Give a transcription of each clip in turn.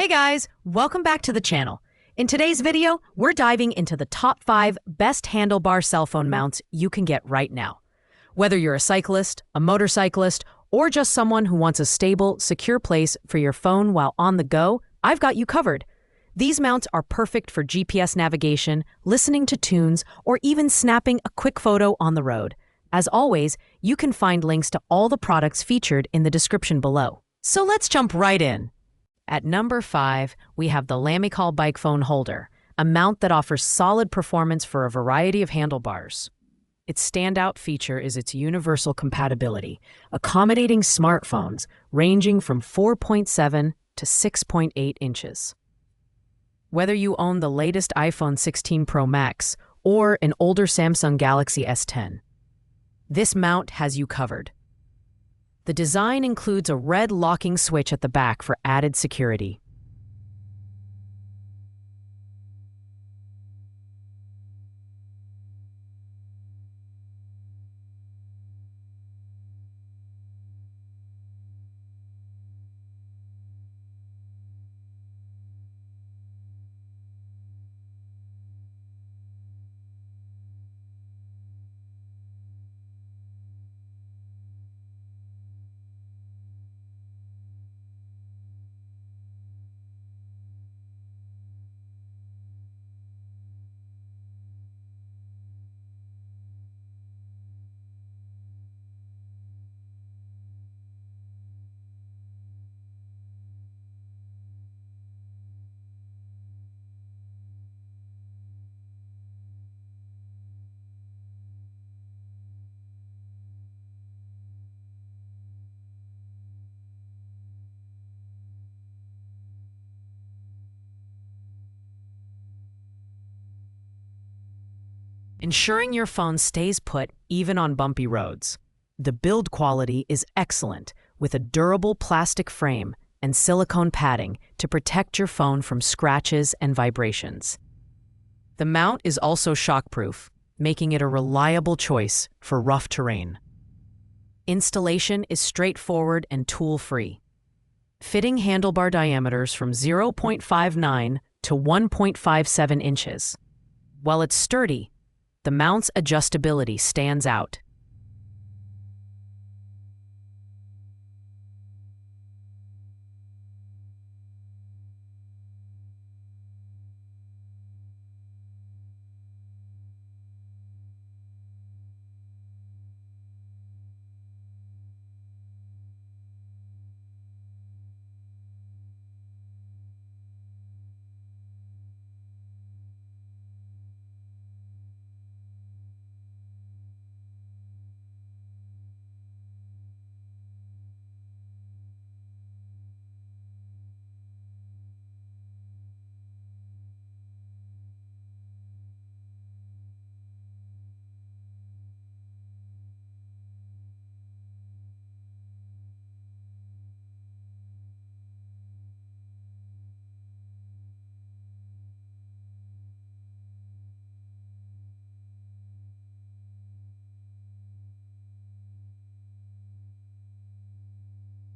Hey guys, welcome back to the channel. In today's video, we're diving into the top 5 best handlebar cell phone mounts you can get right now. Whether you're a cyclist, a motorcyclist, or just someone who wants a stable, secure place for your phone while on the go, I've got you covered. These mounts are perfect for GPS navigation, listening to tunes, or even snapping a quick photo on the road. As always, you can find links to all the products featured in the description below. So let's jump right in. At number 5, we have the Lamicall bike phone holder, a mount that offers solid performance for a variety of handlebars. Its standout feature is its universal compatibility, accommodating smartphones ranging from 4.7 to 6.8 inches. Whether you own the latest iPhone 16 Pro Max or an older Samsung Galaxy S10, this mount has you covered. The design includes a red locking switch at the back for added security. Ensuring your phone stays put even on bumpy roads. The build quality is excellent, with a durable plastic frame and silicone padding to protect your phone from scratches and vibrations. The mount is also shockproof, making it a reliable choice for rough terrain. Installation is straightforward and tool-free. Fitting handlebar diameters from 0.59 to 1.57 inches. While it's sturdy, the mount's adjustability stands out.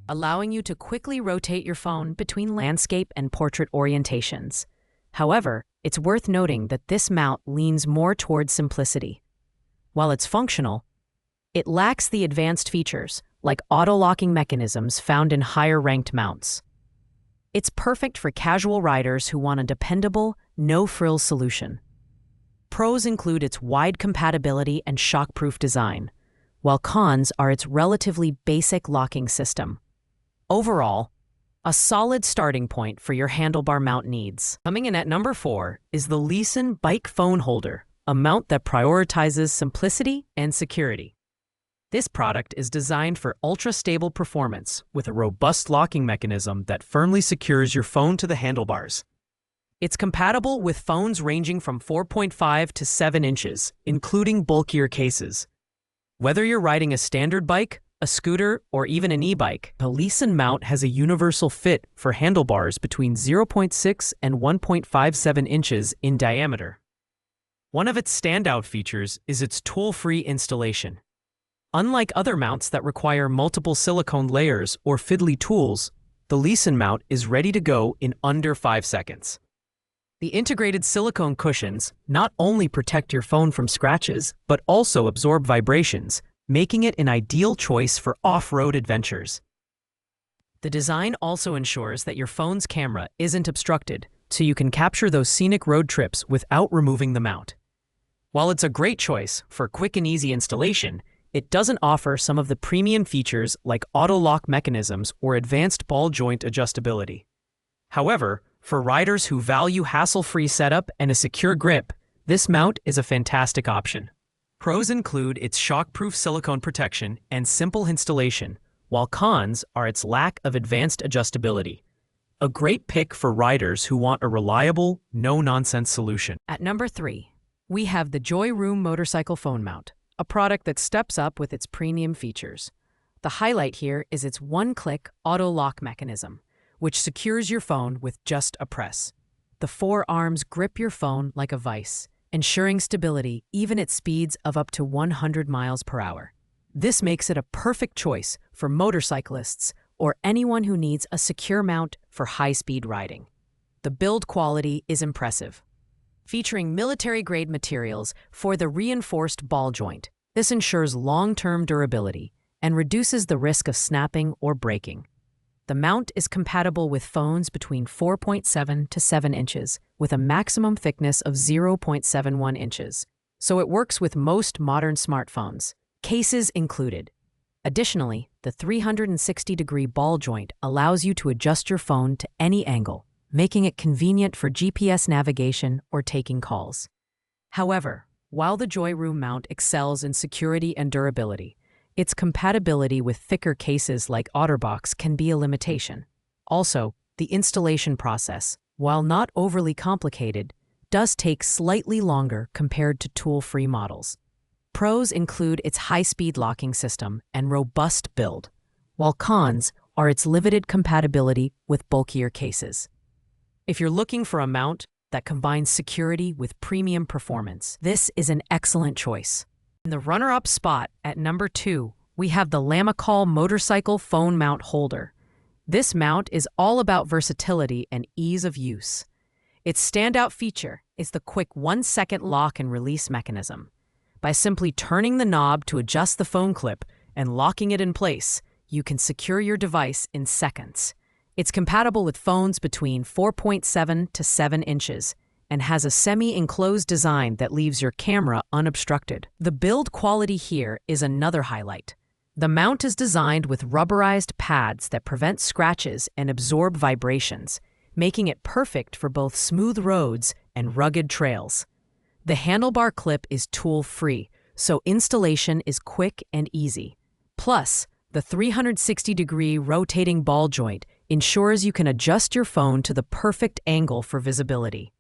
Allowing you to quickly rotate your phone between landscape and portrait orientations. However, it's worth noting that this mount leans more towards simplicity. While it's functional, it lacks the advanced features like auto-locking mechanisms found in higher-ranked mounts. It's perfect for casual riders who want a dependable, no-frills solution. Pros include its wide compatibility and shockproof design, while cons are its relatively basic locking system. Overall, a solid starting point for your handlebar mount needs. Coming in at number 4 is the Lisen bike phone holder, a mount that prioritizes simplicity and security. This product is designed for ultra-stable performance with a robust locking mechanism that firmly secures your phone to the handlebars. It's compatible with phones ranging from 4.5 to 7 inches, including bulkier cases. Whether you're riding a standard bike, a scooter, or even an e-bike, the Lisen mount has a universal fit for handlebars between 0.6 and 1.57 inches in diameter. One of its standout features is its tool-free installation. Unlike other mounts that require multiple silicone layers or fiddly tools, the The Lisen mount is ready to go in under 5 seconds. The integrated silicone cushions not only protect your phone from scratches, but also absorb vibrations, making it an ideal choice for off-road adventures. The design also ensures that your phone's camera isn't obstructed, so you can capture those scenic road trips without removing the mount. While it's a great choice for quick and easy installation, it doesn't offer some of the premium features like auto-lock mechanisms or advanced ball joint adjustability. However, for riders who value hassle-free setup and a secure grip, this mount is a fantastic option. Pros include its shock-proof silicone protection and simple installation, while cons are its lack of advanced adjustability. A great pick for riders who want a reliable, no-nonsense solution. At number 3, we have the Joyroom motorcycle phone mount, a product that steps up with its premium features. The highlight here is its one-click auto-lock mechanism, which secures your phone with just a press. The 4 arms grip your phone like a vice, ensuring stability even at speeds of up to 100 miles per hour. This makes it a perfect choice for motorcyclists or anyone who needs a secure mount for high-speed riding. The build quality is impressive, featuring military-grade materials for the reinforced ball joint. This ensures long-term durability and reduces the risk of snapping or breaking. The mount is compatible with phones between 4.7 to 7 inches, with a maximum thickness of 0.71 inches, so it works with most modern smartphones, cases included. Additionally, the 360-degree ball joint allows you to adjust your phone to any angle, making it convenient for GPS navigation or taking calls. However, while the Joyroom mount excels in security and durability, its compatibility with thicker cases like OtterBox can be a limitation. Also, the installation process, while not overly complicated, does take slightly longer compared to tool-free models. Pros include its high-speed locking system and robust build, while cons are its limited compatibility with bulkier cases. If you're looking for a mount that combines security with premium performance, this is an excellent choice. In the runner-up spot at number 2, we have the Lamicall motorcycle phone mount holder. This mount is all about versatility and ease of use. Its standout feature is the quick 1-second lock and release mechanism. By simply turning the knob to adjust the phone clip and locking it in place, you can secure your device in seconds. It's compatible with phones between 4.7 to 7 inches and has a semi-enclosed design that leaves your camera unobstructed. The build quality here is another highlight. The mount is designed with rubberized pads that prevent scratches and absorb vibrations, making it perfect for both smooth roads and rugged trails. The handlebar clip is tool-free, so installation is quick and easy. Plus, the 360-degree rotating ball joint ensures you can adjust your phone to the perfect angle for visibility.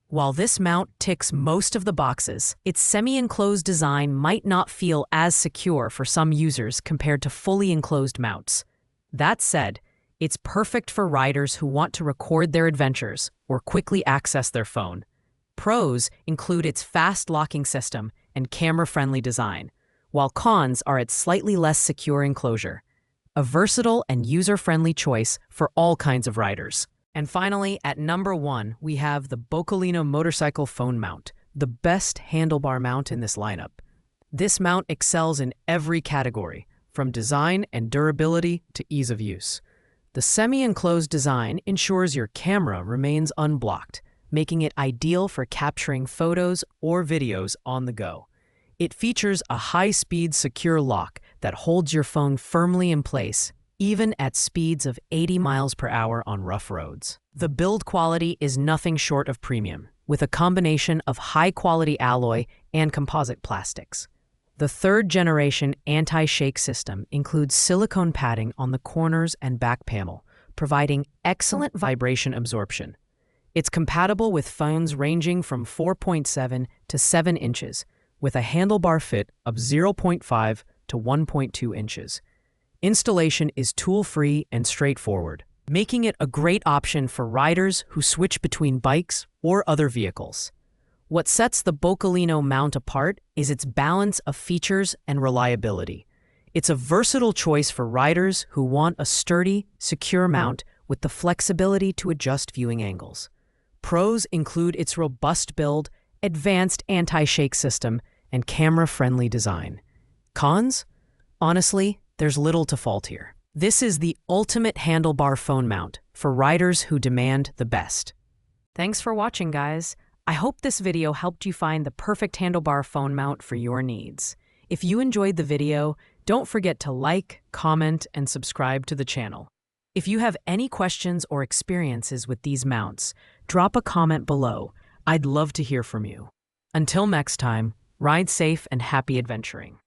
While this mount ticks most of the boxes, its semi-enclosed design might not feel as secure for some users compared to fully enclosed mounts. That said, it's perfect for riders who want to record their adventures or quickly access their phone. Pros include its fast locking system and camera-friendly design, while cons are its slightly less secure enclosure. A versatile and user-friendly choice for all kinds of riders. And finally, at number 1, we have the Boccolino motorcycle phone mount, the best handlebar mount in this lineup. This mount excels in every category, from design and durability to ease of use. The semi-enclosed design ensures your camera remains unblocked, making it ideal for capturing photos or videos on the go. It features a high-speed secure lock that holds your phone firmly in place, even at speeds of 80 miles per hour on rough roads. The build quality is nothing short of premium, with a combination of high-quality alloy and composite plastics. The third-generation anti-shake system includes silicone padding on the corners and back panel, providing excellent vibration absorption. It's compatible with phones ranging from 4.7 to 7 inches, with a handlebar fit of 0.5 to 1.2 inches. Installation is tool-free and straightforward, making it a great option for riders who switch between bikes or other vehicles. What sets the Boccolino mount apart is its balance of features and reliability. It's a versatile choice for riders who want a sturdy, secure mount with the flexibility to adjust viewing angles. Pros include its robust build, advanced anti-shake system, and camera-friendly design. Cons? Honestly, there's little to fault here. This is the ultimate handlebar phone mount for riders who demand the best. Thanks for watching, guys. I hope this video helped you find the perfect handlebar phone mount for your needs. If you enjoyed the video, don't forget to like, comment, and subscribe to the channel. If you have any questions or experiences with these mounts, drop a comment below. I'd love to hear from you. Until next time, ride safe and happy adventuring.